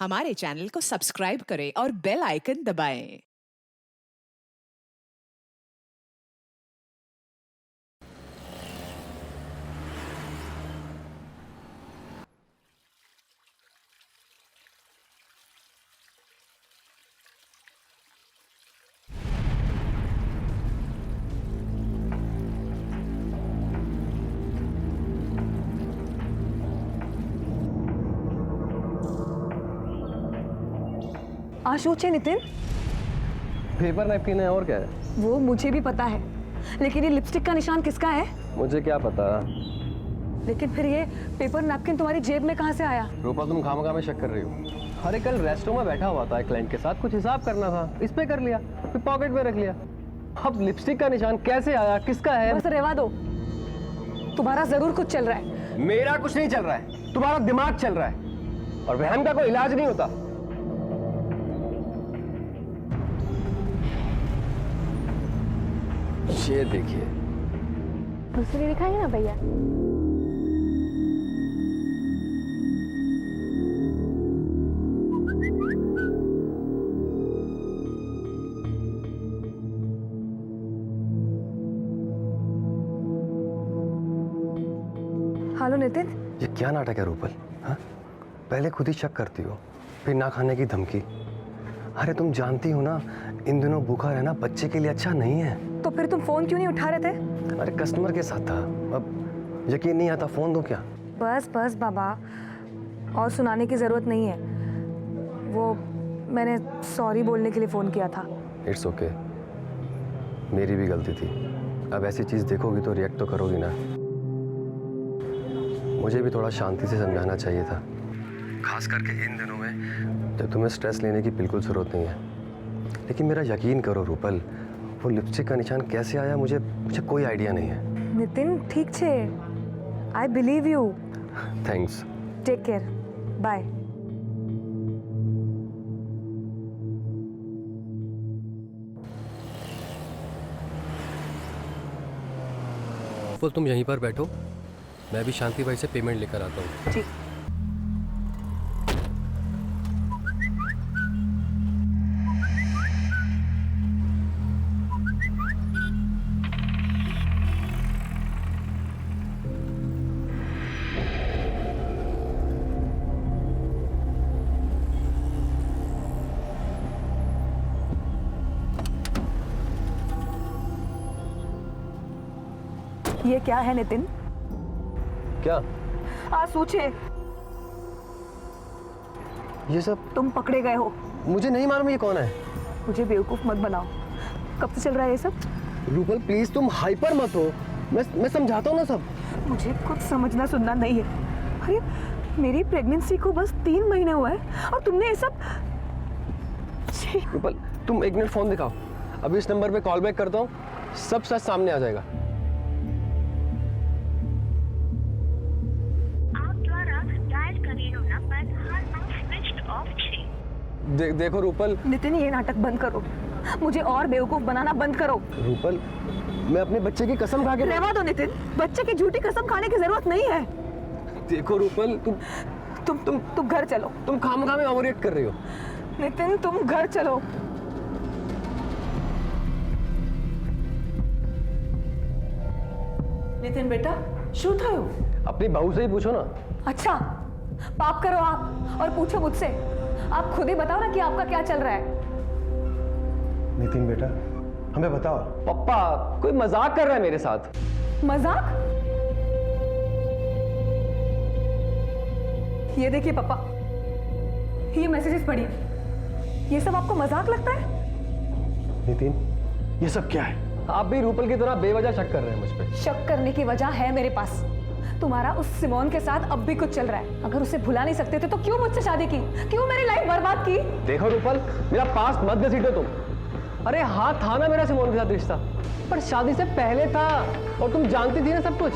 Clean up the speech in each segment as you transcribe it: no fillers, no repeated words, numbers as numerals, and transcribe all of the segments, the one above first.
हमारे चैनल को सब्सक्राइब करें और बेल आइकन दबाएं। आशूच है नितिन। पेपर नैपकिन है और क्या है? वो मुझे भी पता है, लेकिन ये लिपस्टिक का निशान किसका है? मुझे क्या पता। लेकिन फिर ये पेपर नैपकिन तुम्हारी जेब में कहाँ से आया? रूपा तुम खामखा में शक कर रही हो। अरे कल रेस्टोरेंट में बैठा हुआ था एक क्लाइंट के साथ, कुछ हिसाब करना था, इस पे कर लिया, फिर पॉकेट में रख लिया। अब लिपस्टिक का निशान कैसे आया, किसका है? बस रहवा दो, तुम्हारा जरूर कुछ चल रहा है। मेरा कुछ नहीं चल रहा है, तुम्हारा दिमाग चल रहा है, और वहम का कोई इलाज नहीं होता। ये देखिए। दूसरी दिखाएंगे ना भैया। हेलो नितिन। ये क्या नाटक है रूपल? हाँ, पहले खुद ही शक करती हो, फिर ना खाने की धमकी। अरे तुम जानती हो ना, इन दिनों भूखा रहना बच्चे के लिए अच्छा नहीं है। तो फिर तुम फोन क्यों नहीं उठा रहे थे? अरे कस्टमर के साथ था, अब यकीन नहीं आता, फोन दो क्या? बस बस बाबा, और सुनाने की जरूरत नहीं है। वो मैंने सॉरी बोलने के लिए फोन किया था। इट्स ओके, मेरी भी गलती थी। अब ऐसी चीज देखोगी तो रिएक्ट तो करोगी ना। मुझे भी थोड़ा शांति से समझाना चाहिए था, खास करके इन दिनों में जब तुम्हें स्ट्रेस लेने की बिल्कुल जरूरत नहीं है। लेकिन मेरा यकीन करो रूपल, वो लिपस्टिक का निशान कैसे आया मुझे कोई आइडिया नहीं है। नितिन ठीक छे, I believe you. Thanks. Take care, bye. तुम यहीं पर बैठो, मैं भी शांति भाई से पेमेंट लेकर आता हूँ। ठीक। ये क्या है नितिन? क्या? आसूच है। ये सब तुम पकड़े गए हो। मुझे नहीं मालूम ये कौन है। मुझे बेवकूफ मत बनाओ। कब से चल रहा है ये सब? रूपल प्लीज तुम हाइपर मत हो, मैं समझाता हूँ ना सब। मुझे कुछ समझना सुनना नहीं है। अरे मेरी प्रेगनेंसी को बस 3 महीने हुआ है और तुमने ये सब। रूपल तुम 1 मिनट फोन दिखाओ, अभी इस नंबर पे कॉल बैक करता हूँ, सब सच सामने आ जाएगा। देखो रूपल। नितिन ये नाटक बंद करो, मुझे और बेवकूफ बनाना बंद करो। रूपल मैं अपने बच्चे की कसम खा के। रहवा दो नितिन, बच्चे की झूठी कसम खाने की जरूरत नहीं है। देखो रूपल, तुम घर चलो। तुम खामखा में ओवर रिएक्ट कर रही हो। नितिन तुम घर चलो। नितिन बेटा शू थयो? अपनी बहू से ही पूछो ना। अच्छा पाप करो आप और पूछो मुझसे। आप खुद ही बताओ ना कि आपका क्या चल रहा है। नितिन बेटा हमें बताओ। पप्पा कोई मजाक कर रहा है मेरे साथ। मजाक? ये देखिए पापा, ये मैसेजेस पढ़िए। ये सब आपको मजाक लगता है? नितिन ये सब क्या है? आप भी रूपल की तरह बेवजह शक कर रहे हैं मुझ पे। शक करने की वजह है मेरे पास। तुम्हारा उस सिमोन के साथ अब भी कुछ चल रहा है। अगर उसे भुला नहीं सकते थे तो क्यों मुझसे शादी की? क्यों मेरी लाइफ बर्बाद की? देखो रूपल, मेरा पास्ट मत घसीटो तुम। अरे हाँ था ना मेरा सिमोन के साथ रिश्ता, पर शादी से पहले था, और तुम जानती थी ना सब कुछ।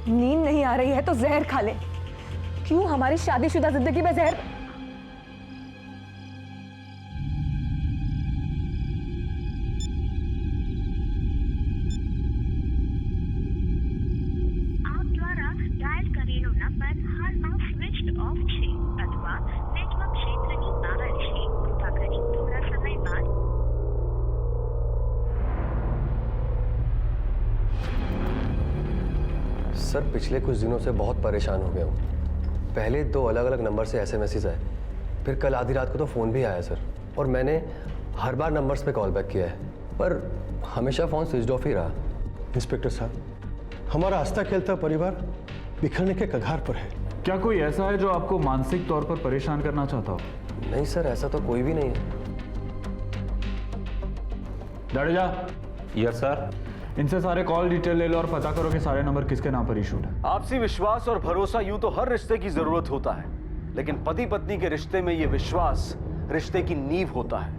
नींद नहीं आ रही है तो जहर खा ले। क्यों हमारी शादीशुदा जिंदगी में जहर? આપ દ્વારા ડાયલ કરેલો નંબર હાલમાં સ્વિચ્ડ ઓફ છે અથવા નેટવર્ક ક્ષેત્રની બહાર છે. કૃપા કરી થોડા સમય બાદ सर पिछले कुछ दिनों से बहुत परेशान हो गया हूँ। पहले 2 अलग अलग नंबर से एसएमएसेस आए, फिर कल आधी रात को तो फ़ोन भी आया सर, और मैंने हर बार नंबर्स पे कॉल बैक किया है, पर हमेशा फ़ोन स्विच ऑफ ही रहा। इंस्पेक्टर साहब, हमारा हंसता खेलता परिवार बिखरने के कगार पर है। क्या कोई ऐसा है जो आपको मानसिक तौर पर परेशान करना चाहता हो? नहीं सर, ऐसा तो कोई भी नहीं है। Jadeja, yes sir. इनसे सारे कॉल डिटेल ले लो और पता करो कि सारे नंबर किसके नाम पर इशूड है। आपसी विश्वास और भरोसा यूं तो हर रिश्ते की जरूरत होता है, लेकिन पति पत्नी के रिश्ते में यह विश्वास रिश्ते की नींव होता है,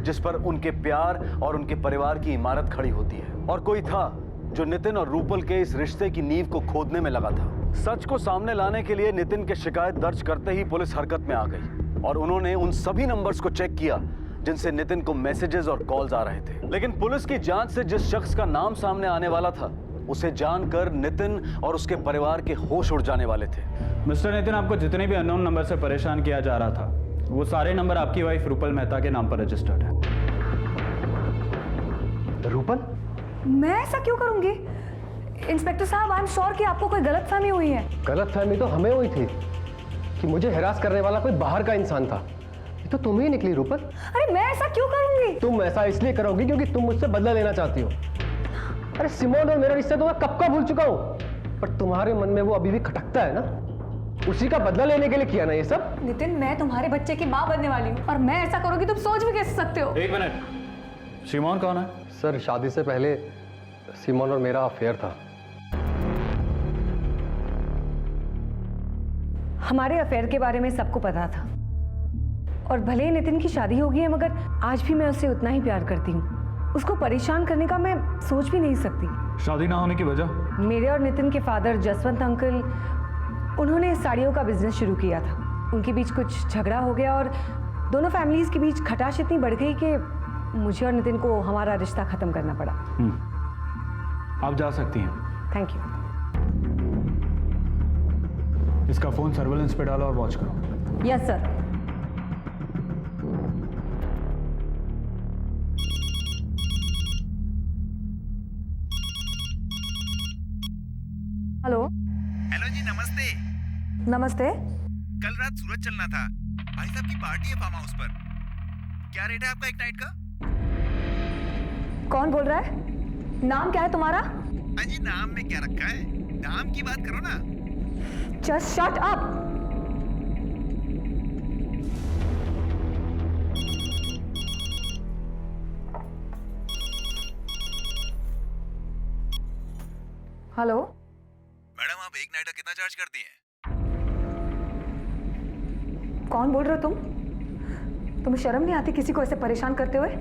जिस पर उनके प्यार और उनके परिवार की इमारत खड़ी होती है। और कोई था जो नितिन और रूपल के इस रिश्ते की नींव को खोदने में लगा था। सच को सामने लाने के लिए नितिन के शिकायत दर्ज करते ही पुलिस हरकत में आ गई और उन्होंने उन सभी नंबर्स को चेक किया जिनसे नितिन को मैसेजेस और कॉल्स आ रहे थे। लेकिन पुलिस की जांच से जिस शख्स का नाम सामने आने वाला था, उसे जानकर नितिन और उसके परिवार के होश उड़ जाने वाले थे। मिस्टर नितिन, आपको जितने भी अननोन नंबर से परेशान किया जा रहा था, वो सारे नंबर आपकी वाइफ रूपल मेहता के नाम पर रजिस्टर्ड है। रूपल? मैं ऐसा क्यों करूंगी? इंस्पेक्टर साहब, आई एम श्योर कि आपको कोई गलतफहमी हुई है। गलतफहमी तो हमें हुई थी कि मुझे हिरास करने वाला कोई बाहर का इंसान था। ये तो तुम ही निकली रूपल। अरे मैं ऐसा क्यों करूंगी? तुम ऐसा इसलिए करोगी क्योंकि तुम मुझसे बदला लेना चाहती हो। अरे सिमोन और मेरा रिश्ता तो मैं कब का भूल चुका हूँ, पर तुम्हारे मन में वो अभी भी खटकता है ना। उसी का बदला लेने के लिए किया ना ये सब। नितिन, मैं तुम्हारे बच्चे की माँ बनने वाली हूँ और मैं ऐसा करूंगी तुम सोच भी कैसे सकते हो? एक मिनट, सिमोन कौन है? सर, शादी से पहले सिमोन और मेरा अफेयर था। हमारे अफेयर के बारे में सबको पता था, और भले ही नितिन की शादी हो गई है, मगर आज भी मैं उससे उतना ही प्यार करती हूँ। उसको परेशान करने का मैं सोच भी नहीं सकती। शादी ना होने की वजह? मेरे और नितिन के फादर जसवंत अंकल, उन्होंने साड़ियों का बिजनेस शुरू किया था। उनके बीच कुछ झगड़ा हो गया और दोनों फैमिलीज के बीच खटाश इतनी बढ़ गई कि मुझे और नितिन को हमारा रिश्ता खत्म करना पड़ा। आप जा सकती हैं। Thank you. इसका फोन सर्वेलेंस पे डालो और वॉच करो। Yes sir. हेलो। हेलो जी, नमस्ते। नमस्ते। कल रात सूरत चलना था, भाई साहब की पार्टी है फार्म हाउस पर। क्या रेट है आपका एक नाइट का? कौन बोल रहा है? नाम क्या है तुम्हारा? अजी, नाम में क्या रखा है, दाम की बात करो ना। Just shut up. Hello. Madam, आप एक नाइट का कितना चार्ज करती हैं? कौन बोल रहे हो तुम? तुम्हें शर्म नहीं आती किसी को ऐसे परेशान करते हुए?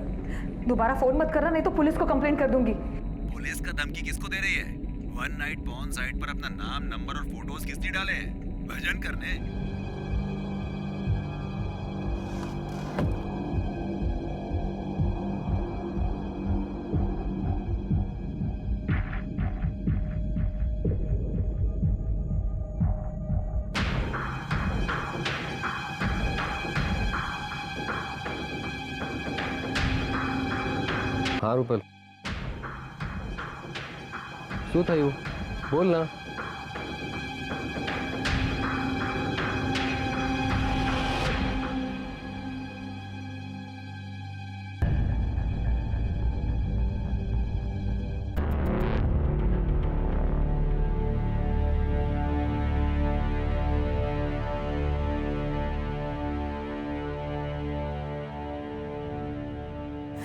दोबारा फोन मत करना, नहीं तो पुलिस को कंप्लेंट कर दूंगी। पुलिस का धमकी किसको दे रही है? वन नाइट पॉर्न साइट पर अपना नाम, नंबर और फोटोज किसने डाले हैं? भजन करने। हाँ रूपल, શું થયું? બોલ ના।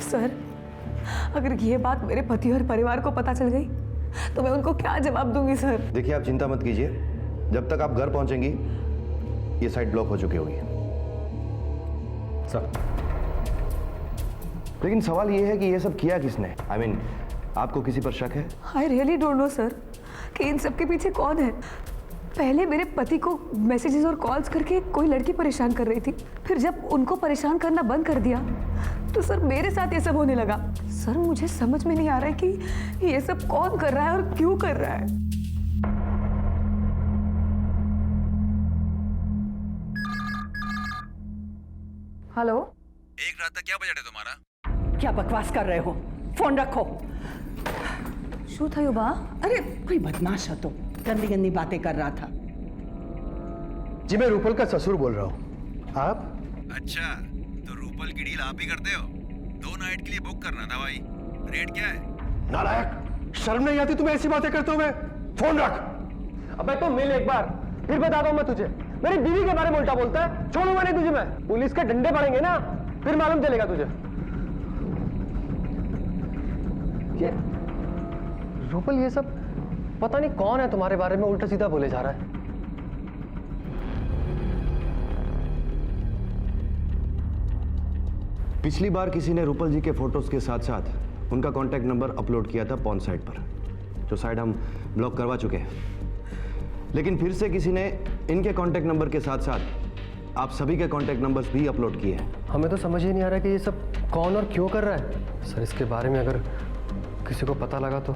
सर, अगर ये बात मेरे पति और परिवार को पता चल गई तो मैं उनको क्या जवाब दूंगी सर? देखिए, आप चिंता मत कीजिए, जब तक आप घर पहुंचेंगी ये साइट ब्लॉक हो चुकी होगी। सर, लेकिन सवाल ये है कि ये सब किया किसने? I mean, आपको किसी पर शक है? I really don't know sir. कि इन सब के पीछे कौन है। पहले मेरे पति को मैसेजेस और कॉल्स करके कोई लड़की परेशान कर रही थी, फिर जब उनको परेशान करना बंद कर दिया तो सर मेरे साथ ये सब होने लगा। सर मुझे समझ में नहीं आ रहा है कि ये सब कौन कर रहा है और क्यों कर रहा है। हेलो, एक रात तक क्या बजट है तुम्हारा? क्या बकवास कर रहे हो? फोन रखो। शू था युवा? अरे कोई बदमाश हो तो गंदी गंदी बातें कर रहा था। जी मैं रूपल का ससुर बोल रहा हूँ। आप? अच्छा, तो रूपल की डील आप ही करते हो? 2 नाइट के लिए बुक करना था भाई। रेट क्या है? नालायक, शर्म नहीं आती तुम्हें ऐसी बातें करते हुए? फोन रख। अबे तो मिल एक बार, फिर बताता हूँ मैं तुझे। मेरी बीवी के बारे में उल्टा बोलता है, छोड़ूंगा नहीं तुझे मैं। पुलिस के डंडे पड़ेंगे ना, फिर मालूम चलेगा तुझे। ये रूपल ये सब पता नहीं कौन है तुम्हारे बारे में उल्टा सीधा बोले जा रहा है। पिछली बार किसी ने रूपल जी के फोटोज के साथ साथ उनका कांटेक्ट नंबर अपलोड किया था पॉर्न साइट पर, जो साइट हम ब्लॉक करवा चुके हैं। लेकिन फिर से किसी ने इनके कांटेक्ट नंबर के साथ साथ आप सभी के कांटेक्ट नंबर्स भी अपलोड किए हैं। हमें तो समझ ही नहीं आ रहा कि ये सब कौन और क्यों कर रहा है। सर इसके बारे में अगर किसी को पता लगा तो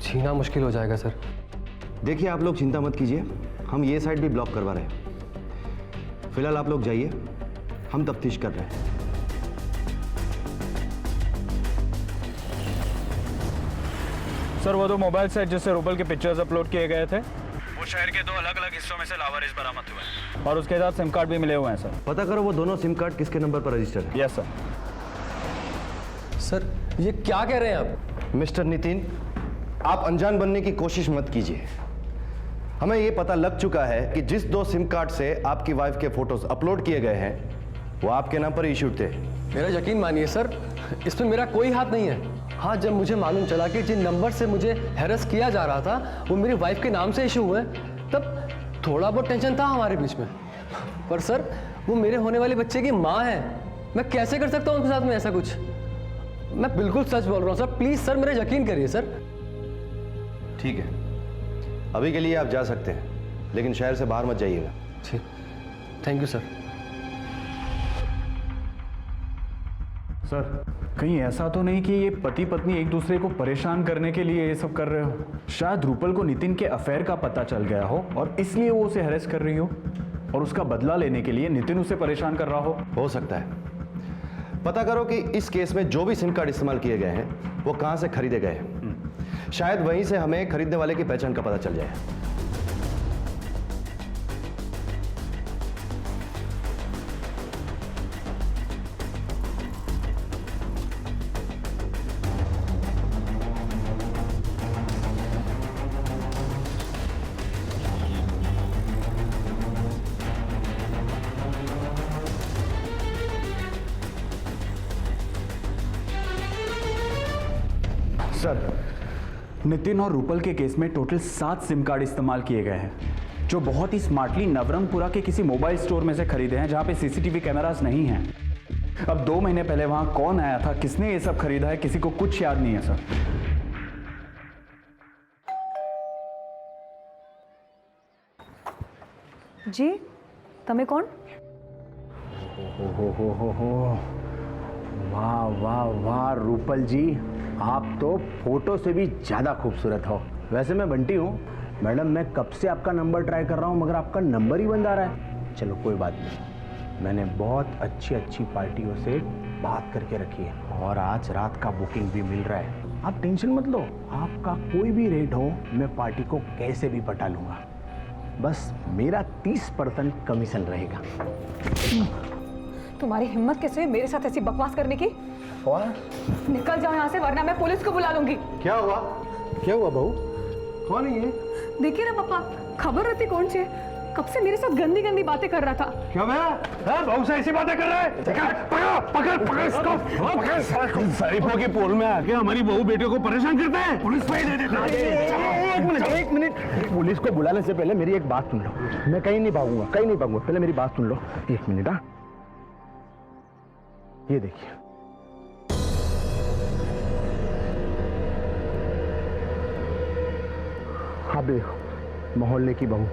छीना मुश्किल हो जाएगा सर। देखिए आप लोग चिंता मत कीजिए, हम ये साइट भी ब्लॉक करवा रहे हैं। फिलहाल आप लोग जाइए, हम तफ्तीश कर रहे हैं। सर वो 2 मोबाइल सेट जिससे रूपल के पिक्चर्स अपलोड किए गए थे, वो शहर के 2 अलग-अलग हिस्सों में से लावारिस बरामद हुए हैं और उसके साथ सिम कार्ड भी मिले हुए हैं सर। पता करो वो दोनों सिम कार्ड किसके नंबर पर रजिस्टर्ड है। Yes sir. सर ये क्या कह रहे हैं आप? मिस्टर नितिन, आप अनजान बनने की कोशिश मत कीजिए। हमें यह पता लग चुका है कि जिस 2 सिम कार्ड से आपकी वाइफ के फोटोज अपलोड किए गए हैं वो आपके नाम पर इशूड थे। मेरा यकीन मानिए सर, इसमें मेरा कोई हाथ नहीं है। हाँ, जब मुझे मालूम चला कि जिन नंबर से मुझे हैरेस किया जा रहा था वो मेरी वाइफ के नाम से इशू हुए, तब थोड़ा बहुत टेंशन था हमारे बीच में। पर सर वो मेरे होने वाले बच्चे की माँ है, मैं कैसे कर सकता हूँ उनके साथ में ऐसा कुछ? मैं बिल्कुल सच बोल रहा हूँ सर, प्लीज सर मेरा यकीन करिए सर। ठीक है, अभी के लिए आप जा सकते हैं, लेकिन शहर से बाहर मत जाइएगा। ठीक, थैंक यू सर। सर कहीं ऐसा तो नहीं कि ये पति पत्नी एक दूसरे को परेशान करने के लिए ये सब कर रहे हो? शायद रूपल को नितिन के अफेयर का पता चल गया हो और इसलिए वो उसे हैरेस कर रही हो और उसका बदला लेने के लिए नितिन उसे परेशान कर रहा हो सकता है। पता करो कि इस केस में जो भी सिम कार्ड इस्तेमाल किए गए हैं वो कहां से खरीदे गए हैं। शायद वहीं से हमें खरीदने वाले की पहचान का पता चल जाए। सर नितिन और रूपल के केस में टोटल 7 सिम कार्ड इस्तेमाल किए गए हैं, जो बहुत ही स्मार्टली नवरंगपुरा के किसी मोबाइल स्टोर में से खरीदे हैं जहां पे सीसीटीवी कैमरास नहीं हैं। अब 2 महीने पहले वहां कौन आया था, किसने ये सब खरीदा है, किसी को कुछ याद नहीं है सर। जी तमे कौन? हो वाह वाह वाह रूपल जी, आप तो फोटो से भी ज़्यादा खूबसूरत हो। वैसे मैं बंटी हूँ मैडम, मैं कब से आपका नंबर ट्राई कर रहा हूँ मगर आपका नंबर ही बंद आ रहा है। चलो कोई बात नहीं, मैंने बहुत अच्छी पार्टियों से बात करके रखी है और आज रात का बुकिंग भी मिल रहा है। आप टेंशन मत लो, आपका कोई भी रेट हो मैं पार्टी को कैसे भी पटा लूँगा, बस मेरा 30% कमीशन रहेगा। तुम्हारी हिम्मत कैसे हुई मेरे साथ ऐसी बकवास करने की? निकल जाओ यहाँ से वरना मैं पुलिस को बुला लूंगी। क्या हुआ? क्या हुआ बहू? कौन है ये? देखिए ना पापा, खबर रहती कौन से कब से मेरे साथ गंदी गंदी बातें कर रहा था। क्या मैं बहू से ऐसी बातें कर रहा है? पकड़ इसको। शरीफों के पोल में आके हमारी बहू बेटियों को परेशान करते हैं। पुलिस पे दे देता है। एक मिनट, पुलिस को बुलाने से पहले मेरी एक बात सुन लो। मैं कहीं नहीं भागूंगा, पहले मेरी बात सुन लो। 1 मिनट। हाँ, ये देखिए, आप भी देखो, मोहल्ले की बहू।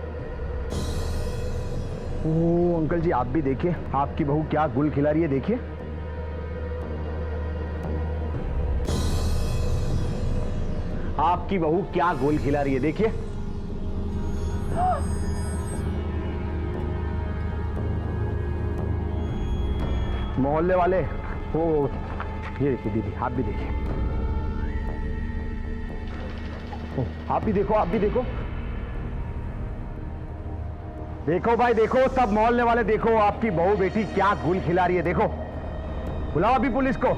ओ अंकल जी आप भी देखिए, आपकी बहू क्या गुल खिला रही है, देखिए। आपकी बहू क्या गोल खिला रही है, देखिए। मोहल्ले वाले, ओ ये देखिए दीदी, आप भी देखिए। आप भी देखो, आप भी देखो। देखो भाई देखो, सब मोहल्ले वाले देखो, आपकी बहू बेटी क्या गुल खिला रही है, देखो। बुलाओ अभी पुलिस को।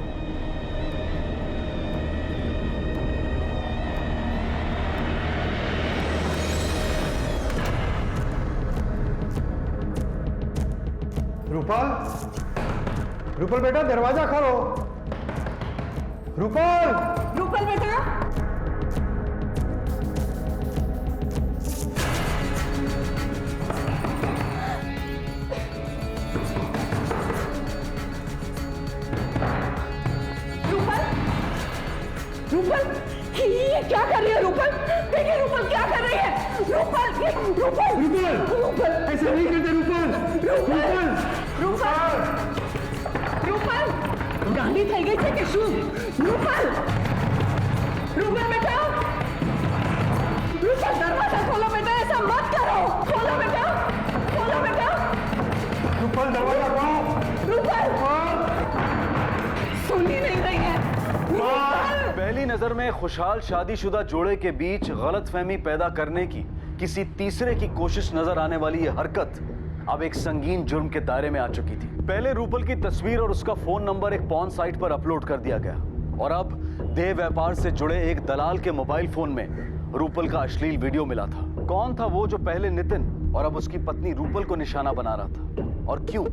रूपल, रूपल बेटा दरवाजा खोलो। रूपल, रूपल बेटा, रूपल, ये क्या कर रही है रूपल? देखिए रूपल क्या कर रही है। रूपल, रूपल, रूपल, ऐसे नहीं करते रूपल। रूपल, रूपल, रूपल, गांधी થઈ ગઈ છે કે શું? રૂપલ, रूपल बेटा, रूपल दरवाजा खोलो बेटा, ऐसा मत करो। खोलो बेटा, खोलो बेटा। रूपल दरवाजा खोलो। रूपल, सुन ही नहीं रही है। पहली नजर में खुशहाल शादीशुदा जोड़े के बीच गलतफहमी पैदा करने की किसी तीसरे की कोशिश नजर आने वाली यह हरकत अब एक संगीन जुर्म के दायरे में आ चुकी थी। पहले रूपल की तस्वीर और उसका फोन नंबर एक पॉर्न साइट पर अपलोड कर दिया गया और अब देह व्यापार से जुड़े एक दलाल के मोबाइल फोन में रूपल का अश्लील वीडियो मिला था। कौन था वो जो पहले नितिन और अब उसकी पत्नी रूपल को निशाना बना रहा था, और क्यों,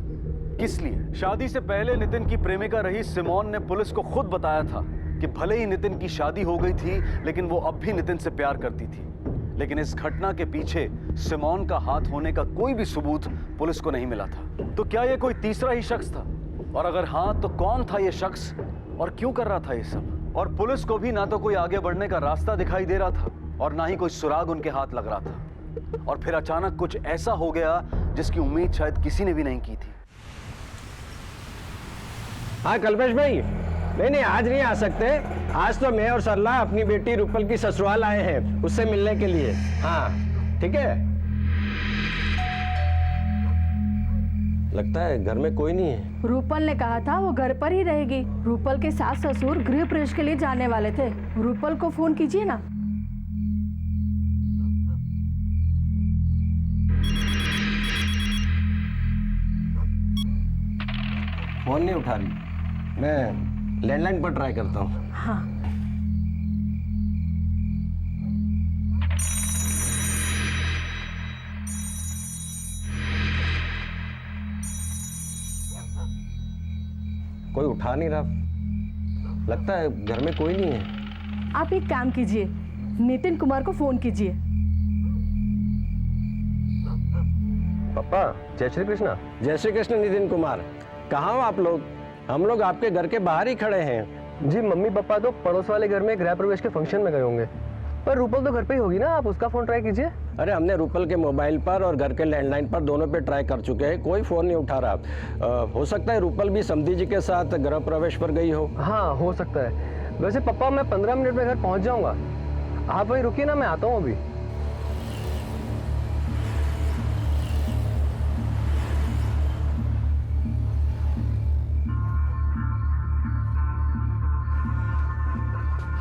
किस लिए? शादी से पहले नितिन की प्रेमिका रही सिमोन ने पुलिस को खुद बताया था कि भले ही नितिन की शादी हो गई थी लेकिन वो अब भी नितिन से प्यार करती थी। लेकिन इस घटना के पीछे सिमोन का हाथ होने का कोई भी सबूत पुलिस को नहीं मिला था। तो क्या ये कोई तीसरा ही शख्स था, और अगर हाँ तो कौन था ये शख्स और क्यों कर रहा था ये सब? और पुलिस को भी ना तो कोई आगे बढ़ने का रास्ता दिखाई दे रहा था और ना ही कोई सुराग उनके हाथ लग रहा था। और फिर अचानक कुछ ऐसा हो गया जिसकी उम्मीद शायद किसी ने भी नहीं की थी। हाँ कल्पेश भाई, नहीं आज नहीं आ सकते। आज तो मैं और सरला अपनी बेटी रूपल की ससुराल आए हैं उससे मिलने के लिए। हाँ ठीक है। लगता है घर में कोई नहीं है। रूपल ने कहा था वो घर पर ही रहेगी। रूपल के सास ससुर गृह प्रवेश के लिए जाने वाले थे। रूपल को फोन कीजिए ना। फोन नहीं उठा रही, मैं लैंडलाइन पर ट्राई करता हूँ। हाँ। कोई उठा नहीं रहा, लगता है घर में कोई नहीं है। आप एक काम कीजिए, नितिन कुमार को फोन कीजिए। पापा जय श्री कृष्णा। जय श्री कृष्ण नितिन कुमार, कहाँ हो आप लोग? हम लोग आपके घर के बाहर ही खड़े हैं। जी मम्मी पापा तो पड़ोस वाले घर में गृह प्रवेश के फंक्शन में गए होंगे, पर रूपल तो घर पे ही होगी ना, आप उसका फोन ट्राई कीजिए। अरे हमने रूपल के मोबाइल पर और घर के लैंडलाइन पर दोनों पे ट्राई कर चुके हैं, कोई फोन नहीं उठा रहा। हो सकता है रूपल भी समधी जी के साथ गृह प्रवेश पर गई हो। हाँ हो सकता है। वैसे पापा मैं 15 मिनट में घर पहुंच जाऊंगा, आप वहीं रुकिए ना, मैं आता हूँ अभी।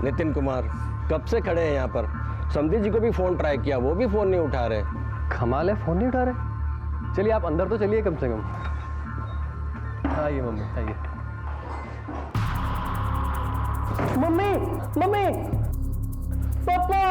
नितिन कुमार कब से खड़े हैं यहाँ पर? समधी जी को भी फोन ट्राई किया, वो भी फोन नहीं उठा रहे। कमाल है, फोन नहीं उठा रहे। चलिए आप अंदर तो चलिए कम से कम। आइए मम्मी आइए। मम्मी, मम्मी, पापा।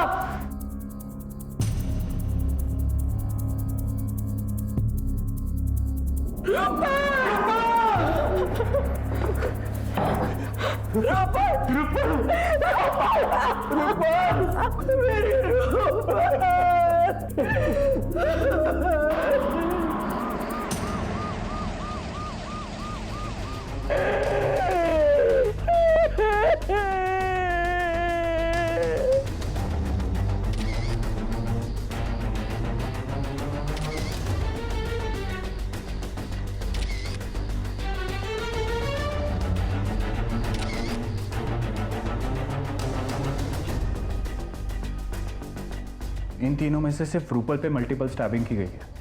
इन तीनों में से सिर्फ रूपल पे मल्टीपल स्टैबिंग की गई है।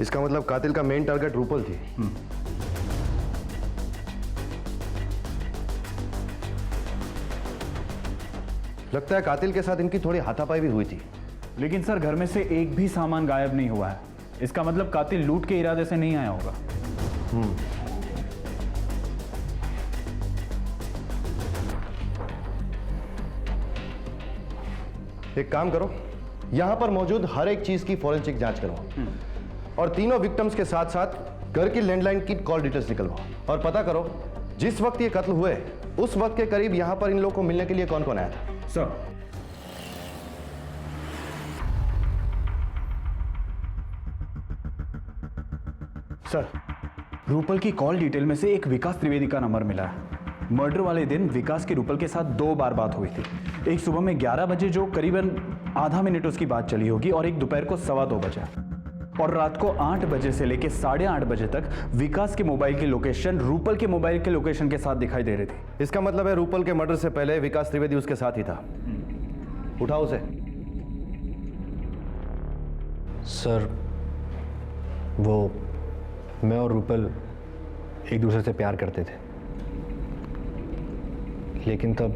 इसका मतलब कातिल का मेन टारगेट रूपल थी। लगता है कातिल के साथ इनकी थोड़ी हाथापाई भी हुई थी। लेकिन सर घर में से एक भी सामान गायब नहीं हुआ है। इसका मतलब कातिल लूट के इरादे से नहीं आया होगा। एक काम करो, यहां पर मौजूद हर एक चीज की फॉरेंसिक जांच करवाओ और तीनों विक्टिम्स के साथ साथ घर की लैंडलाइन की कॉल डिटेल्स निकलवाओ और पता करो जिस वक्त ये कत्ल हुए उस वक्त के करीब यहां पर इन लोगों को मिलने के लिए कौन कौन आया था। सर रूपल की कॉल डिटेल में से एक विकास त्रिवेदी का नंबर मिला है। मर्डर वाले दिन विकास की रूपल के साथ 2 बार बात हुई थी। एक सुबह में 11 बजे जो करीबन आधा मिनट उसकी बात चली होगी और एक दोपहर को 2:15 बजे और रात को 8 बजे से लेकर 8:30 बजे तक विकास के मोबाइल की लोकेशन रूपल के मोबाइल के लोकेशन के साथ दिखाई दे रही थी। इसका मतलब है रूपल के मर्डर से पहले विकास त्रिवेदी उसके साथ ही था। उठाओ उसे। सर वो मैं और रूपल एक दूसरे से प्यार करते थे, लेकिन तब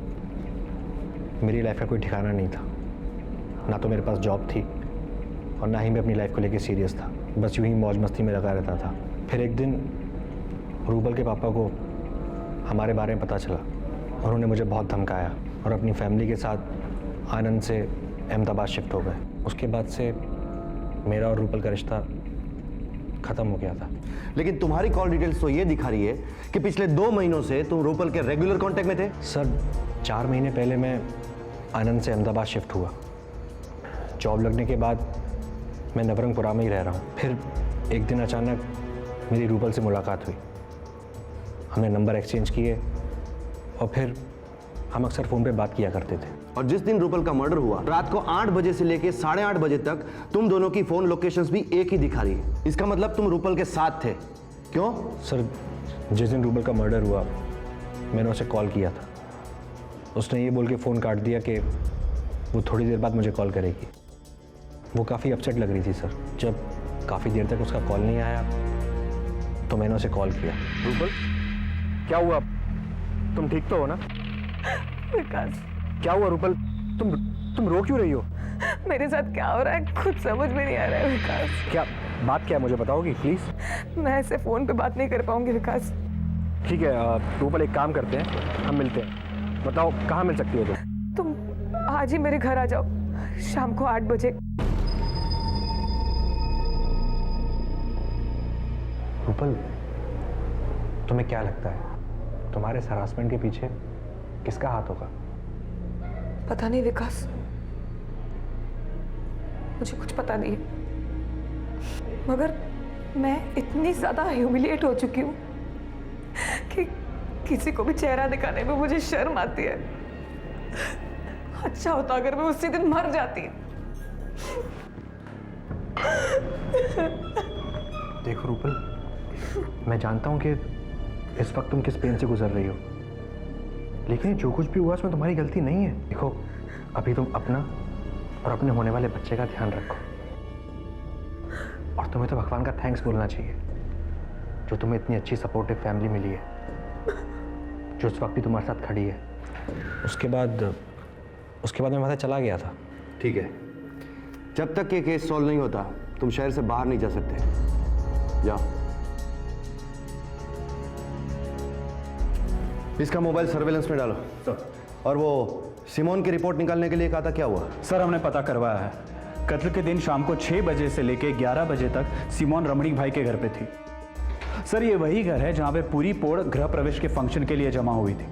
मेरी लाइफ का कोई ठिकाना नहीं था। ना तो मेरे पास जॉब थी और ना ही मैं अपनी लाइफ को लेकर सीरियस था। बस यूं ही मौज मस्ती में लगा रहता था। फिर एक दिन रूपल के पापा को हमारे बारे में पता चला और उन्होंने मुझे बहुत धमकाया और अपनी फैमिली के साथ आनंद से अहमदाबाद शिफ्ट हो गए। उसके बाद से मेरा और रूपल का रिश्ता खत्म हो गया था। लेकिन तुम्हारी कॉल डिटेल्स तो ये दिखा रही है कि पिछले 2 महीनों से तुम रूपल के रेगुलर कांटेक्ट में थे। सर 4 महीने पहले मैं आनंद से अहमदाबाद शिफ्ट हुआ। जॉब लगने के बाद मैं नवरंगपुरा में ही रह रहा हूँ। फिर एक दिन अचानक मेरी रूपल से मुलाकात हुई। हमने नंबर एक्सचेंज किए और फिर हम अक्सर फ़ोन पे बात किया करते थे। और जिस दिन रूपल का मर्डर हुआ रात को 8 बजे से लेके 8:30 बजे तक तुम दोनों की फोन लोकेशंस भी एक ही दिखा रही है। इसका मतलब तुम रूपल के साथ थे। क्यों? सर जिस दिन रूपल का मर्डर हुआ मैंने उसे कॉल किया था। उसने ये बोल के फ़ोन काट दिया कि वो थोड़ी देर बाद मुझे कॉल करेगी। वो काफ़ी अपसेट लग रही थी सर। जब काफ़ी देर तक उसका कॉल नहीं आया तो मैंने उसे कॉल किया। रूपल क्या हुआ? तुम ठीक तो हो ना? विकास क्या हुआ रूपल? तुम रो क्यों रही हो? मेरे साथ क्या हो रहा है खुद समझ में नहीं आ रहा है विकास। क्या बात क्या है मुझे बताओगी प्लीज? मैं ऐसे फोन पे बात नहीं कर पाऊंगी विकास। ठीक है रूपल एक काम करते हैं, हम मिलते हैं। बताओ कहाँ मिल सकती हो तुम आज ही मेरे घर आ जाओ शाम को 8 बजे। रूपल तुम्हें क्या लगता है तुम्हारे इस हरासमेंट के पीछे किसका हाथ होगा? पता नहीं विकास, मुझे कुछ पता नहीं है, मगर मैं इतनी ज्यादा ह्यूमिलिएट हो चुकी हूँ कि किसी को भी चेहरा दिखाने में मुझे शर्म आती है। अच्छा होता अगर मैं उसी दिन मर जाती। देखो रूपल, मैं जानता हूँ कि इस वक्त तुम किस पेन से गुजर रही हो, लेकिन जो कुछ भी हुआ उसमें तुम्हारी गलती नहीं है। देखो अभी तुम अपना और अपने होने वाले बच्चे का ध्यान रखो और तुम्हें तो भगवान का थैंक्स बोलना चाहिए जो तुम्हें इतनी अच्छी सपोर्टिव फैमिली मिली है जो उस वक्त भी तुम्हारे साथ खड़ी है। उसके बाद मैं वहाँ से चला गया था। ठीक है, जब तक ये केस सॉल्व नहीं होता तुम शहर से बाहर नहीं जा सकते। जाओ। इसका मोबाइल सर्वेलेंस में डालो। और वो सिमोन की रिपोर्ट निकालने के लिए कहा था, क्या हुआ? सर हमने पता करवाया है। कत्ल के दिन शाम को 6 बजे से लेकर 11 बजे तक सिमोन रमणीक भाई के घर पे थी। सर ये वही घर है जहाँ पे पूरी पोड़ गृह प्रवेश के फंक्शन के लिए जमा हुई थी।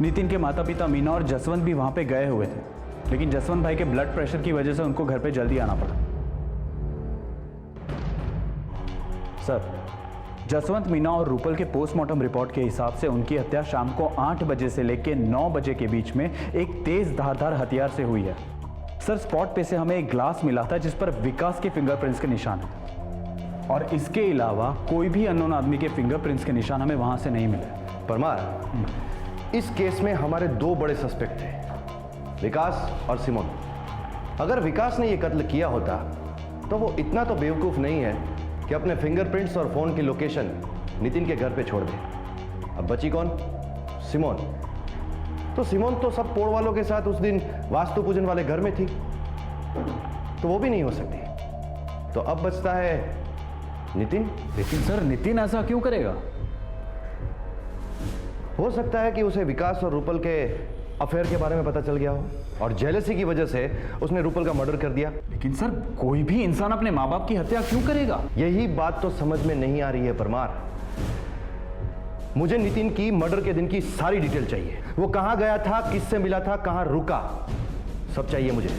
नितिन के माता पिता मीना और जसवंत भी वहाँ पे गए हुए थे, लेकिन जसवंत भाई के ब्लड प्रेशर की वजह से उनको घर पे जल्दी आना पड़ा। सर जसवंत, मीना और रूपल के पोस्टमार्टम रिपोर्ट के हिसाब से उनकी हत्या शाम को 8 बजे से लेकर 9 बजे के बीच में एक तेज धारदार हथियार से हुई है। सर स्पॉट पे से हमें एक ग्लास मिला था जिस पर विकास के फिंगरप्रिंट्स के निशान है और इसके अलावा कोई भी अननोन आदमी के फिंगरप्रिंट्स के निशान हमें वहां से नहीं मिले। परमार, इस केस में हमारे 2 बड़े सस्पेक्ट थे, विकास और सिमोन। अगर विकास ने यह कत्ल किया होता तो वो इतना तो बेवकूफ नहीं है कि अपने फिंगरप्रिंट्स और फोन की लोकेशन नितिन के घर पे छोड़ दे। अब बची कौन? सिमोन। तो सिमोन तो सब पोड़ वालों के साथ उस दिन वास्तु पूजन वाले घर में थी, तो वो भी नहीं हो सकती। तो अब बचता है नितिन। लेकिन सर नितिन ऐसा क्यों करेगा? हो सकता है कि उसे विकास और रूपल के अफेयर के बारे में पता चल गया हो और जेलसी की वजह से उसने रूपल का मर्डर कर दिया। लेकिन सर कोई भी इंसान अपने माँ बाप की हत्या क्यों करेगा? यही बात तो समझ में नहीं आ रही है परमार। मुझे नितिन की मर्डर के दिन की सारी डिटेल चाहिए। वो कहां गया था, किससे मिला था, कहां रुका, सब चाहिए मुझे।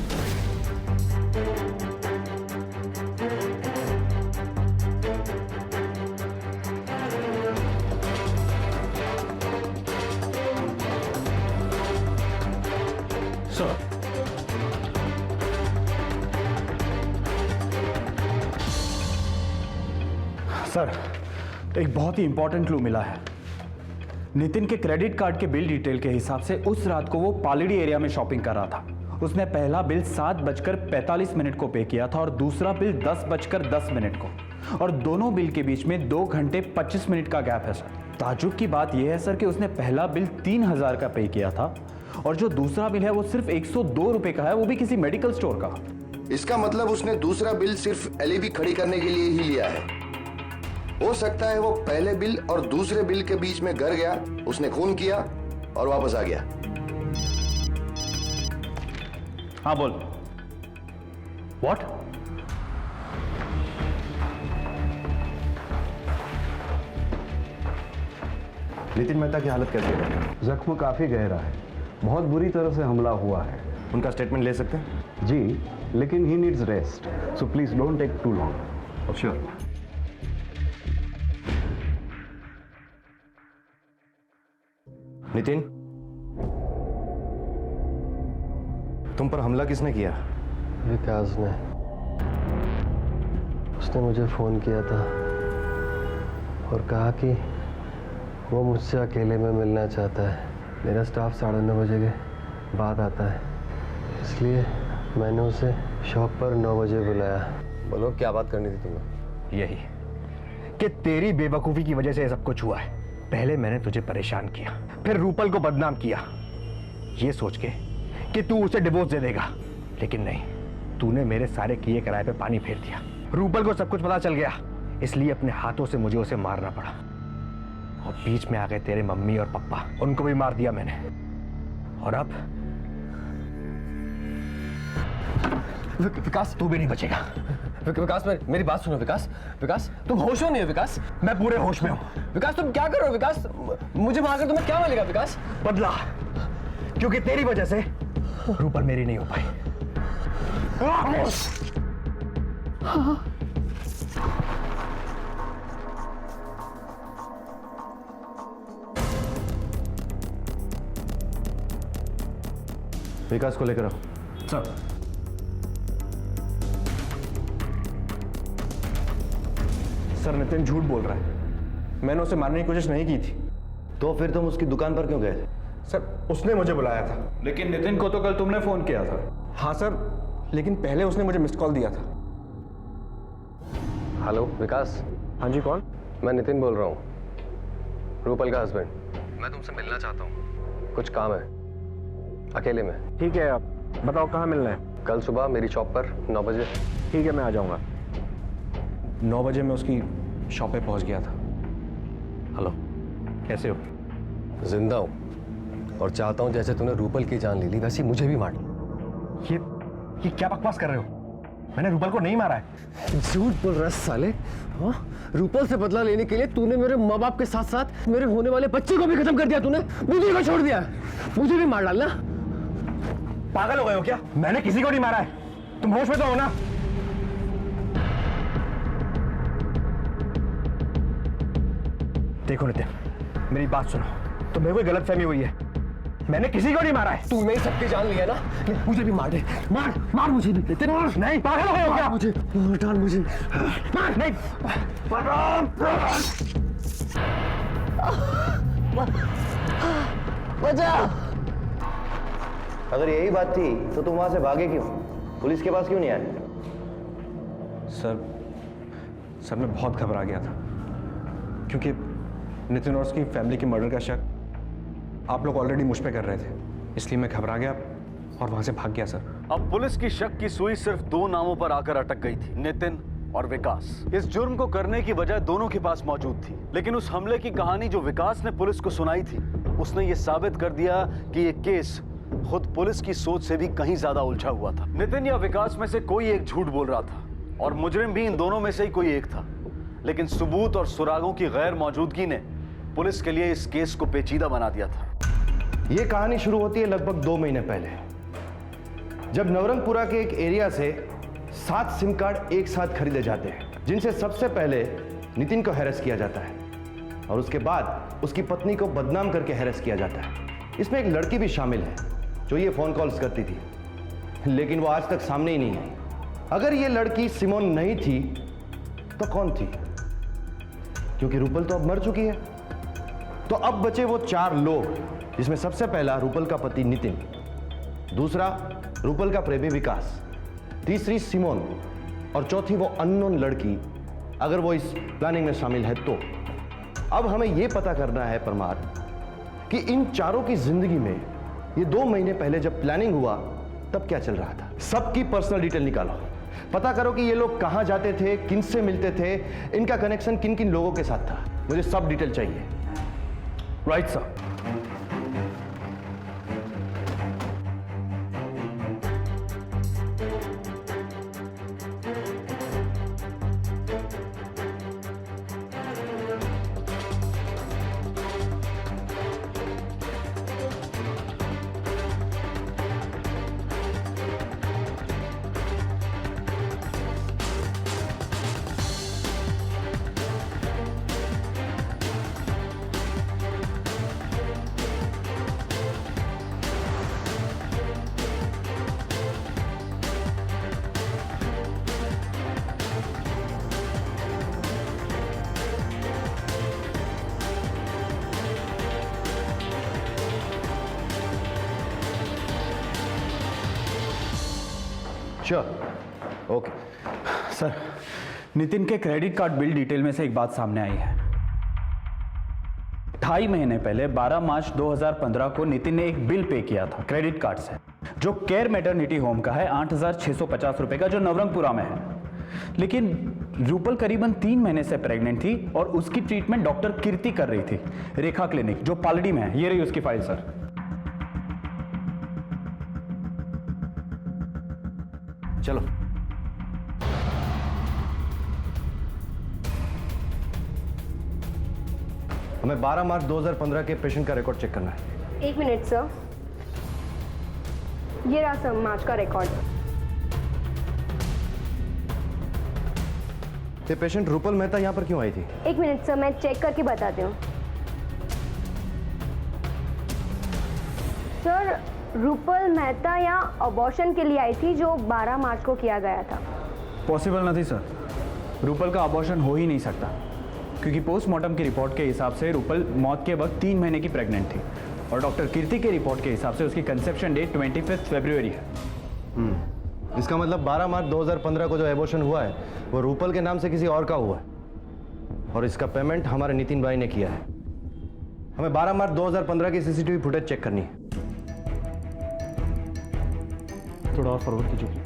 सर एक बहुत ही इंपॉर्टेंट क्लू मिला है। नितिन के क्रेडिट कार्ड के बिल डिटेल के हिसाब से उस रात को वो पालड़ी एरिया में शॉपिंग कर रहा था। उसने पहला बिल 7:45 को पे किया था और दूसरा बिल 10:10 को, और दोनों बिल के बीच में 2 घंटे 25 मिनट का गैप है सर। ताजुब की बात यह है सर कि उसने पहला बिल 3000 का पे किया था और जो दूसरा बिल है वो सिर्फ 102 रुपए का है, वो भी किसी मेडिकल स्टोर का। इसका मतलब उसने दूसरा बिल सिर्फ एलईडी खड़ी करने के लिए ही लिया है। हो सकता है वो पहले बिल और दूसरे बिल के बीच में घर गया, उसने खून किया और वापस आ गया। हाँ बोल। व्हाट? नितिन मेहता की हालत कैसी है? जख्म काफी गहरा है, बहुत बुरी तरह से हमला हुआ है। उनका स्टेटमेंट ले सकते हैं? जी, लेकिन he needs rest, so please don't take too long. Sure. Nitin, तुम पर हमला किसने किया? विकास ने। उसने मुझे फ़ोन किया था और कहा कि वो मुझसे अकेले में मिलना चाहता है। मेरा स्टाफ 9:30 बजे के बाद आता है, इसलिए मैंने उसे शॉप पर 9 बजे बुलाया। बोलो क्या बात करनी थी तुम्हें? यही कि तेरी बेवकूफ़ी की वजह से ये सब कुछ हुआ है। पहले मैंने तुझे परेशान किया, फिर रूपल को बदनाम किया, ये सोच के कि तू उसे डिवोर्स दे देगा, लेकिन नहीं, तूने मेरे सारे किए कराए पे पानी फेर दिया। रूपल को सब कुछ पता चल गया, इसलिए अपने हाथों से मुझे उसे मारना पड़ा। और बीच में आ गए तेरे मम्मी और पापा, उनको भी मार दिया मैंने। और अब विकास तू भी नहीं बचेगा। विकास मेरी बात सुनो। विकास तुम होश में नहीं हो? विकास मैं पूरे होश में हूं। विकास तुम क्या कर रहे हो? विकास मुझे मारकर तुम्हें क्या मिलेगा? विकास बदला, क्योंकि तेरी वजह से रूपल मेरी नहीं हो पाई। विकास को लेकर आओ। सर सर नितिन झूठ बोल रहा है, मैंने उसे मारने की कोशिश नहीं की थी। तो फिर तुम उसकी दुकान पर क्यों गए थे? सर उसने मुझे बुलाया था। लेकिन नितिन को तो कल तुमने फोन किया था। हाँ सर, लेकिन पहले उसने मुझे मिस्ड कॉल दिया था। हेलो विकास। हाँ जी, कौन? मैं नितिन बोल रहा हूँ, रूपल का हस्बैंड। मैं तुमसे मिलना चाहता हूँ, कुछ काम है, अकेले में। ठीक है, आप बताओ कहाँ मिलना है? कल सुबह मेरी शॉप पर 9 बजे। ठीक है, मैं आ जाऊँगा। 9 बजे मैं उसकी शॉप पे पहुँच गया था। हेलो, कैसे हो? जिंदा हूँ और चाहता हूँ जैसे तूने रूपल की जान ले ली वैसी मुझे भी मार ली। ये क्या बकवास कर रहे हो? मैंने रूपल को नहीं मारा है। झूठ बोल रहा है साले। हाँ, रूपल से बदला लेने के लिए तूने मेरे माँ बाप के साथ साथ मेरे होने वाले बच्चे को भी खत्म कर दिया। तूने मुझे को छोड़ दिया, मुझे भी मार डालना। पागल हो गए हो क्या? मैंने किसी को नहीं मारा है, तुम होश में तो हो ना? देखो नितिन, मेरी बात सुनो, तुम्हें कोई गलतफहमी हुई है, मैंने किसी को नहीं मारा है। तूने सबके जान लिया ना, मुझे भी मार दे। मार मुझे भी। नितिन मार। नहीं, पागल हो गए हो क्या? मुझे मार डाल, मुझे मार। नहीं, अगर यही बात थी तो तुम वहां से भागे क्यों? पुलिस के पास क्यों नहीं आए? सर मैं बहुत घबरा गया था क्योंकि नितिन और उसकी फैमिली के मर्डर का शक आप लोग ऑलरेडी मुझ पे कर रहे थे, इसलिए मैं घबरा गया और वहां से भाग गया सर। अब पुलिस की शक की सुई सिर्फ दो नामों पर आकर अटक गई थी, नितिन और विकास। इस जुर्म को करने की वजह दोनों के पास मौजूद थी, लेकिन उस हमले की कहानी जो विकास ने पुलिस को सुनाई थी, उसने ये साबित कर दिया कि ये केस खुद पुलिस की सोच से भी कहीं ज्यादा उलझा हुआ था। नितिन या विकास में से कोई एक झूठ बोल रहा था और मुजरिम भी इन दोनों में से ही कोई एक था, लेकिन सबूत और सुरागों की गैर मौजूदगी ने पुलिस के लिए इस केस को पेचीदा बना दिया था। यह कहानी शुरू होती है लगभग 2 महीने पहले, जब नवरंगपुरा के एक एरिया से 7 सिम कार्ड एक साथ खरीदे जाते हैं, जिनसे सबसे पहले नितिन को हैरेस किया जाता है और उसके बाद उसकी पत्नी को बदनाम करके हैरेस किया जाता है। इसमें एक लड़की भी शामिल है जो ये फोन कॉल्स करती थी, लेकिन वो आज तक सामने ही नहीं आई। अगर ये लड़की सिमोन नहीं थी तो कौन थी? क्योंकि रूपल तो अब मर चुकी है। तो अब बचे वो 4 लोग, जिसमें सबसे पहला रूपल का पति नितिन, दूसरा रूपल का प्रेमी विकास, तीसरी सिमोन और चौथी वो अननोन लड़की, अगर वो इस प्लानिंग में शामिल है तो। अब हमें यह पता करना है परमार कि इन चारों की जिंदगी में ये 2 महीने पहले जब प्लानिंग हुआ तब क्या चल रहा था। सबकी पर्सनल डिटेल निकालो, पता करो कि ये लोग कहां जाते थे, किनसे मिलते थे, इनका कनेक्शन किन किन लोगों के साथ था। मुझे सब डिटेल चाहिए। Right sir. Okay sir, Nitin के क्रेडिट कार्ड बिल डिटेल में से एक बात सामने आई है। 2.5 महीने पहले 12 मार्च 2015 को नितिन ने एक बिल पे किया था क्रेडिट कार्ड से, जो केयर मैटरनिटी होम का है, 8,650 रुपए का, जो नवरंगपुरा में है। लेकिन रूपल करीबन 3 महीने से प्रेग्नेंट थी और उसकी ट्रीटमेंट डॉक्टर कीर्ति कर रही थी, रेखा क्लिनिक, जो पालड़ी में है। ये रही उसकी फाइल सर। चलो हमें 12 मार्च 2015 के पेशेंट का रिकॉर्ड चेक करना है। 1 मिनट सर, ये रहा सर मार्च का रिकॉर्ड। ये पेशेंट रूपल मेहता यहाँ पर क्यों आई थी? 1 मिनट सर, मैं चेक करके बताती हूँ। सर, रूपल मेहता यहाँ अबॉर्शन के लिए आई थी, जो 12 मार्च को किया गया था। पॉसिबल नहीं सर, रूपल का अबॉर्शन हो ही नहीं सकता, क्योंकि पोस्टमार्टम की रिपोर्ट के हिसाब से रूपल मौत के वक्त 3 महीने की प्रेग्नेंट थी और डॉक्टर कीर्ति के रिपोर्ट के हिसाब से उसकी कंसेप्शन डेट 25 फरवरी है। इसका मतलब 12 मार्च 2015 को जो एबॉर्शन हुआ है वो रूपल के नाम से किसी और का हुआ है और इसका पेमेंट हमारे नितिन भाई ने किया है। हमें 12 मार्च 2015 की सीसीटीवी फुटेज चेक करनी है। थोड़ा और फॉरवर्ड कीजिए।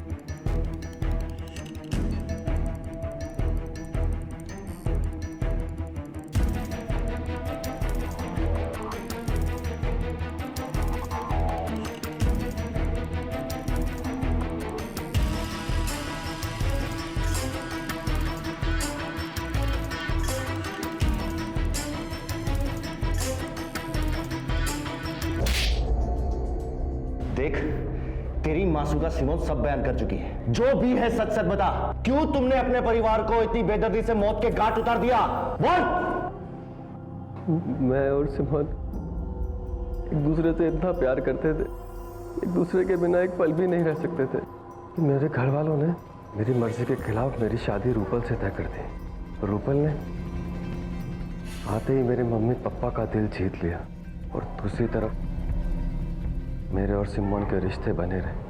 देख, तेरी मासूका सिमोन सब बयान कर चुकी है। जो भी है सच सच बता, क्यों तुमने अपने परिवार को इतनी बेदर्दी से मौत के घाट उतार दिया? बोल। मैं और सिमोन एक दूसरे से इतना प्यार करते थे, एक दूसरे के बिना एक पल भी नहीं रह सकते थे। मेरे घर वालों ने मेरी मर्जी के खिलाफ मेरी शादी रूपल से तय कर दी। रूपल ने आते ही मेरे मम्मी पापा का दिल जीत लिया और दूसरी तरफ मेरे और सिमोन के रिश्ते बने रहे।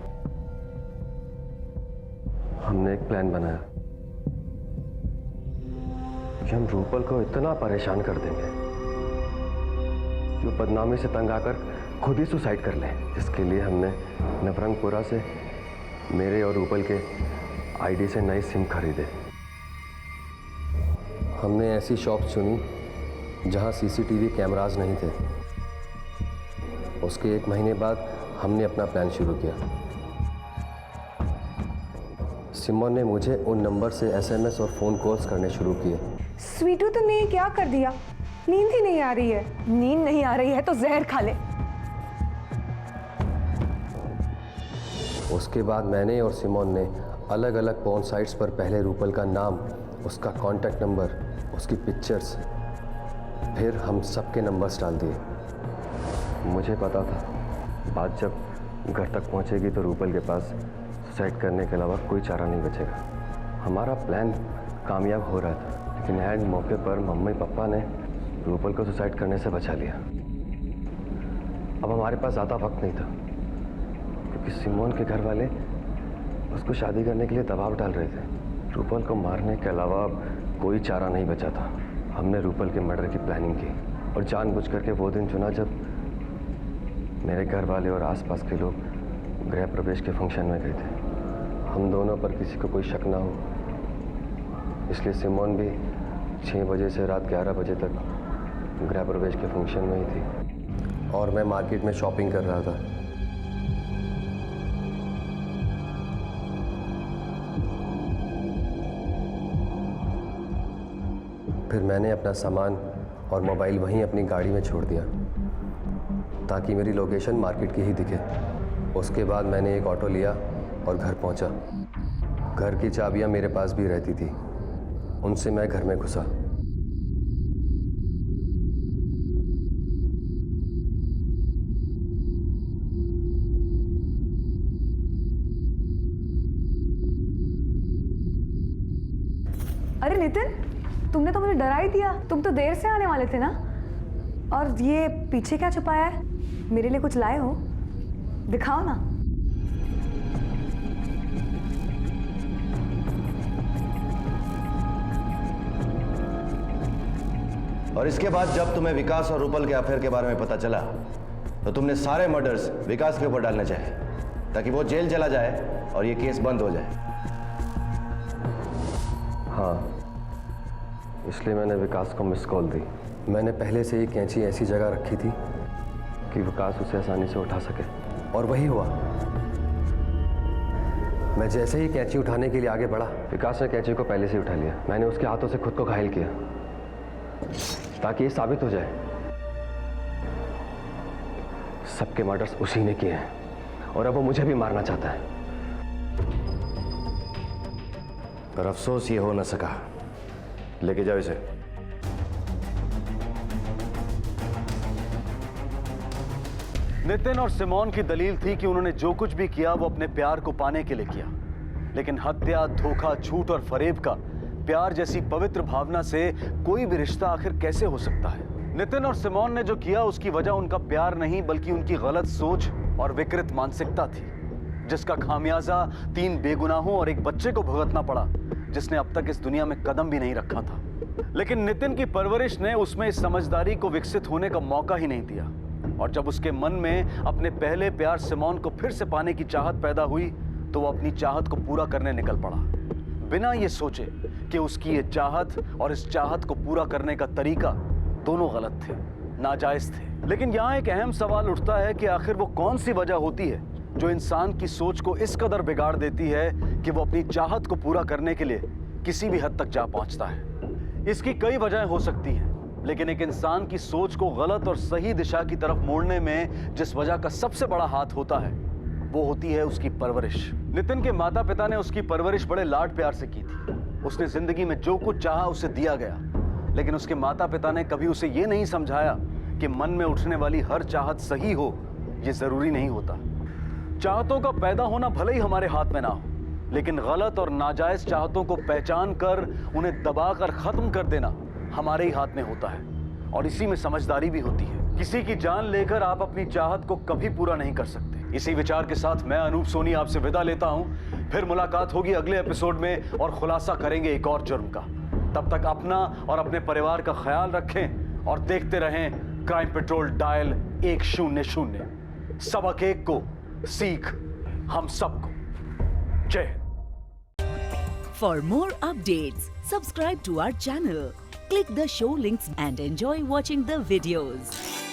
हमने एक प्लान बनाया कि हम रूपल को इतना परेशान कर देंगे कि वो बदनामी से तंग आकर खुद ही सुसाइड कर ले, जिसके लिए हमने नवरंगपुरा से मेरे और रूपल के आईडी से नई सिम खरीदे। हमने ऐसी शॉप चुनी जहां सीसीटीवी कैमरास नहीं थे। उसके 1 महीने बाद हमने अपना प्लान शुरू किया। सिमोन ने मुझे उन नंबर से एसएमएस और फ़ोन कॉल्स करने शुरू किए। स्वीटू, तुमने ये क्या कर दिया? नींद ही नहीं आ रही है। नींद नहीं आ रही है तो जहर खा ले। उसके बाद मैंने और सिमोन ने अलग अलग पॉर्न साइट्स पर पहले रूपल का नाम, उसका कॉन्टैक्ट नंबर, उसकी पिक्चर्स, फिर हम सबके नंबर्स डाल दिए। मुझे पता था बात जब घर तक पहुंचेगी तो रूपल के पास सुसाइड करने के अलावा कोई चारा नहीं बचेगा। हमारा प्लान कामयाब हो रहा था, लेकिन एंड मौके पर मम्मी पापा ने रूपल को सुसाइड करने से बचा लिया। अब हमारे पास ज़्यादा वक्त नहीं था, क्योंकि सिमोन के घर वाले उसको शादी करने के लिए दबाव डाल रहे थे। रूपल को मारने के अलावा कोई चारा नहीं बचा था। हमने रूपल के मर्डर की प्लानिंग की और जानबूझ करके वो दिन चुना जब मेरे घर वाले और आसपास के लोग गृह प्रवेश के फंक्शन में गए थे। हम दोनों पर किसी को कोई शक ना हो, इसलिए सिमोन भी 6 बजे से रात 11 बजे तक गृह प्रवेश के फंक्शन में ही थी और मैं मार्केट में शॉपिंग कर रहा था। फिर मैंने अपना सामान और मोबाइल वहीं अपनी गाड़ी में छोड़ दिया ताकि मेरी लोकेशन मार्केट की ही दिखे। उसके बाद मैंने एक ऑटो लिया और घर पहुंचा। घर की चाबियां मेरे पास भी रहती थी, उनसे मैं घर में घुसा। अरे नितिन, तुमने तो मुझे डरा ही दिया। तुम तो देर से आने वाले थे ना। और ये पीछे क्या छुपाया है? मेरे लिए कुछ लाए हो? दिखाओ ना। और इसके बाद जब तुम्हें विकास और रूपल के अफेयर के बारे में पता चला तो तुमने सारे मर्डर्स विकास के ऊपर डालने चाहे ताकि वो जेल चला जाए और ये केस बंद हो जाए। हाँ, इसलिए मैंने विकास को मिस कॉल दी। मैंने पहले से ही कैंची ऐसी जगह रखी थी कि विकास उसे आसानी से उठा सके, और वही हुआ। मैं जैसे ही कैंची उठाने के लिए आगे बढ़ा, विकास ने कैंची को पहले से उठा लिया। मैंने उसके हाथों से खुद को घायल किया ताकि ये साबित हो जाए सबके मर्डर्स उसी ने किए हैं और अब वो मुझे भी मारना चाहता है। पर अफसोस ये हो न सका। लेके जाओ इसे। नितिन और सिमोन की दलील थी कि उन्होंने जो कुछ भी किया वो अपने प्यार को पाने के लिए किया, लेकिन हत्या, धोखा, झूठ और फरेब का प्यार जैसी पवित्र भावना से कोई भी रिश्ता आखिर कैसे हो सकता है? नितिन और सिमोन ने जो किया उसकी वजह उनका प्यार नहीं बल्कि उनकी गलत सोच और विकृत मानसिकता थी, जिसका खामियाजा 3 बेगुनाहों और एक बच्चे को भुगतना पड़ा जिसने अब तक इस दुनिया में कदम भी नहीं रखा था। लेकिन नितिन की परवरिश ने उसमें इस समझदारी को विकसित होने का मौका ही नहीं दिया, और जब उसके मन में अपने पहले प्यार सिमोन को फिर से पाने की चाहत पैदा हुई तो वो अपनी चाहत को पूरा करने निकल पड़ा, बिना ये सोचे कि उसकी ये चाहत और इस चाहत को पूरा करने का तरीका दोनों गलत थे, नाजायज थे। लेकिन यहाँ एक अहम सवाल उठता है कि आखिर वो कौन सी वजह होती है जो इंसान की सोच को इस कदर बिगाड़ देती है कि वो अपनी चाहत को पूरा करने के लिए किसी भी हद तक जा पहुंचता है। इसकी कई वजहें हो सकती हैं, लेकिन एक इंसान की सोच को गलत और सही दिशा की तरफ मोड़ने में जिस वजह का सबसे बड़ा हाथ होता है वो होती है उसकी परवरिश। नितिन के माता पिता ने उसकी परवरिश बड़े लाड प्यार से की थी। उसने जिंदगी में जो कुछ चाहा उसे दिया गया, लेकिन उसके माता पिता ने कभी उसे ये नहीं समझाया कि मन में उठने वाली हर चाहत सही हो ये जरूरी नहीं होता। चाहतों का पैदा होना भले ही हमारे हाथ में ना हो, लेकिन गलत और नाजायज चाहतों को पहचान कर उन्हें दबाकर खत्म कर देना हमारे ही हाथ में होता है, और इसी में समझदारी भी होती है। किसी की जान लेकर आप अपनी चाहत को कभी पूरा नहीं कर सकते, इसी विचार के साथ मैं अनूप सोनी आपसे विदा लेता हूं। फिर मुलाकात होगी अगले एपिसोड में और खुलासा करेंगे एक और जुर्म का। तब तक अपना और अपने परिवार का ख्याल रखें और देखते रहें क्राइम पेट्रोल डायल 100। सबक एक को सीख हम सबको। जय Hind. For more updates, subscribe to our channel, click the show links and enjoy watching the videos.